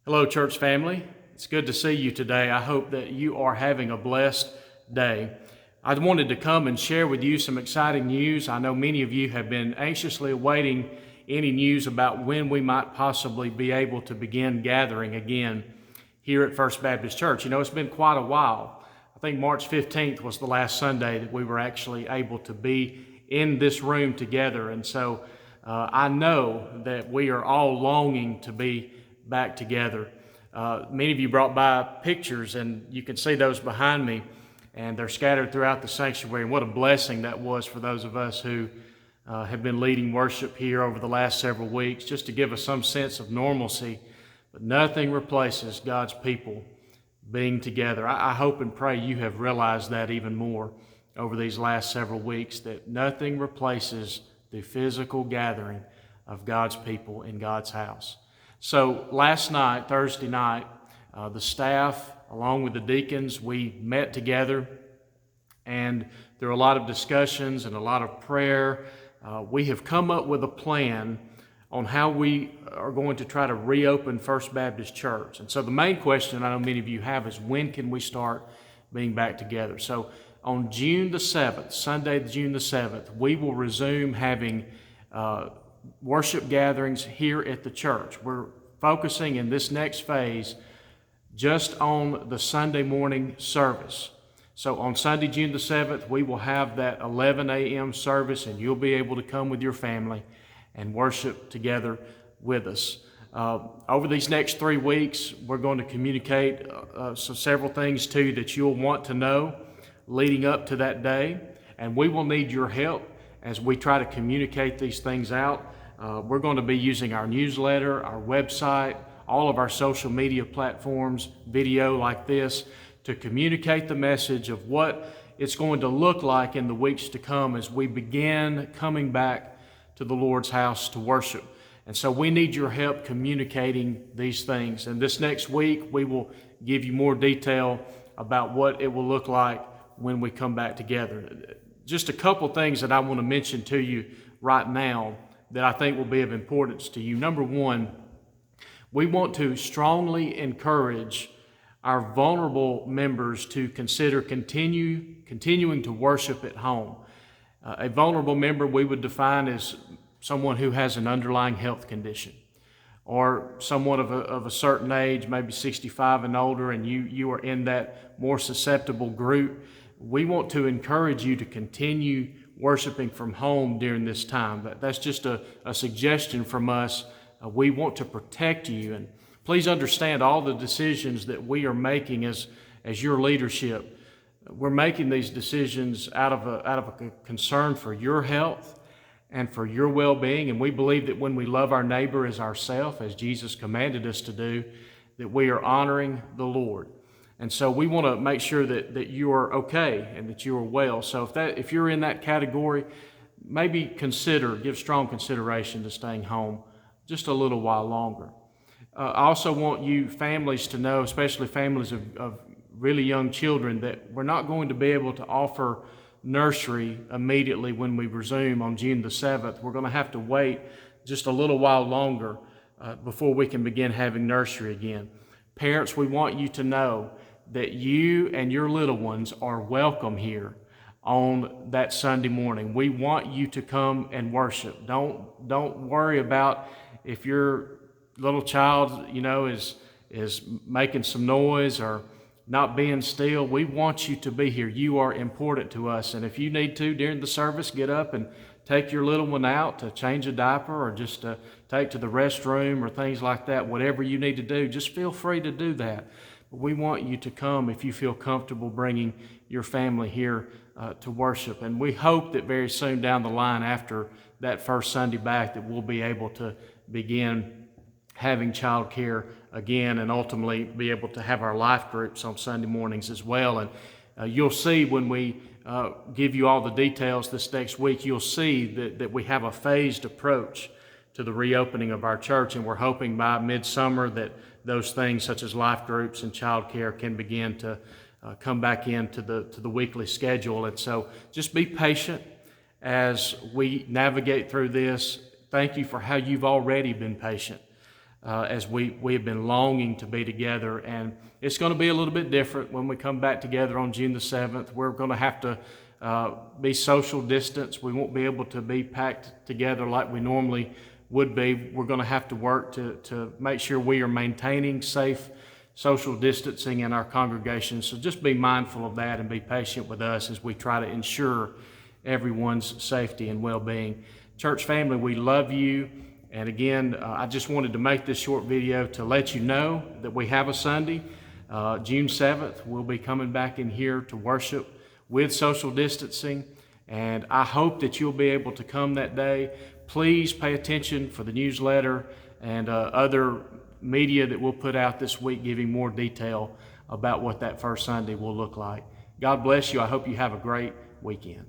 Hello, church family. It's good to see you today. I hope that you are having a blessed day. I wanted to come and share with you some exciting news. I know many of you have been anxiously awaiting any news about when we might possibly be able to begin gathering again here at First Baptist Church. You know, it's been quite a while. I think March 15th was the last Sunday that we were actually able to be in this room together. And so I know that we are all longing to be back together. Many of you brought by pictures, and you can see those behind me, and they're scattered throughout the sanctuary. And what a blessing that was for those of us who have been leading worship here over the last several weeks, just to give us some sense of normalcy. But nothing replaces God's people being together. I hope and pray you have realized that even more over these last several weeks, that nothing replaces the physical gathering of God's people in God's house. So last night, Thursday night, the staff, along with the deacons, we met together, and there were a lot of discussions and a lot of prayer. We have come up with a plan on how we are going to try to reopen First Baptist Church. And so the main question I know many of you have is, when can we start being back together? So on June the 7th, Sunday, June the 7th, we will resume having worship gatherings here at the church. We're focusing in this next phase just on the Sunday morning service. So on Sunday, June the 7th, we will have that 11 a.m. service, and you'll be able to come with your family and worship together with us. Over these next 3 weeks, we're going to communicate several things to you that you'll want to know leading up to that day, and we will need your help as we try to communicate these things out. We're going to be using our newsletter, our website, all of our social media platforms, video like this, to communicate the message of what it's going to look like in the weeks to come as we begin coming back to the Lord's house to worship. And so we need your help communicating these things. And this next week, we will give you more detail about what it will look like when we come back together. Just a couple things that I want to mention to you right now that I think will be of importance to you. Number one, we want to strongly encourage our vulnerable members to consider continuing to worship at home. A vulnerable member we would define as someone who has an underlying health condition, or someone of a certain age, maybe 65 and older, and you are in that more susceptible group. We want to encourage you to continue worshiping from home during this time. That's just a suggestion from us. We want to protect you, and please understand all the decisions that we are making as your leadership. We're making these decisions out of a concern for your health and for your well-being, and we believe that when we love our neighbor as ourselves, as Jesus commanded us to do, that we are honoring the Lord. And so we want to make sure that you are okay and that you are well. So if you're in that category, maybe give strong consideration to staying home just a little while longer. I also want you families to know, especially families of really young children, that we're not going to be able to offer nursery immediately when we resume on June the 7th. We're going to have to wait just a little while longer before we can begin having nursery again. Parents, we want you to know that you and your little ones are welcome here on that Sunday morning. We want you to come and worship. Don't worry about if your little child, is making some noise or not being still. We want you to be here. You are important to us. And if you need to, during the service, get up and take your little one out to change a diaper, or just to take to the restroom or things like that. Whatever you need to do, just feel free to do that. But we want you to come if you feel comfortable bringing your family here to worship. And we hope that very soon down the line, after that first Sunday back, that we'll be able to begin having child care again, and ultimately be able to have our life groups on Sunday mornings as well. And you'll see when we give you all the details this next week, you'll see that we have a phased approach to the reopening of our church, and we're hoping by midsummer that those things such as life groups and child care can begin to come back into the weekly schedule. And so just be patient as we navigate through this. Thank you for how you've already been patient. as we have been longing to be together. And it's going to be a little bit different when we come back together on June the 7th. We're going to have to be social distance. We won't be able to be packed together like we normally would be. We're going to have to work to make sure we are maintaining safe social distancing in our congregation. So just be mindful of that and be patient with us as we try to ensure everyone's safety and well-being. Church family, we love you. And again, I just wanted to make this short video to let you know that we have a Sunday, June 7th. We'll be coming back in here to worship with social distancing. And I hope that you'll be able to come that day. Please pay attention for the newsletter and other media that we'll put out this week, giving more detail about what that first Sunday will look like. God bless you. I hope you have a great weekend.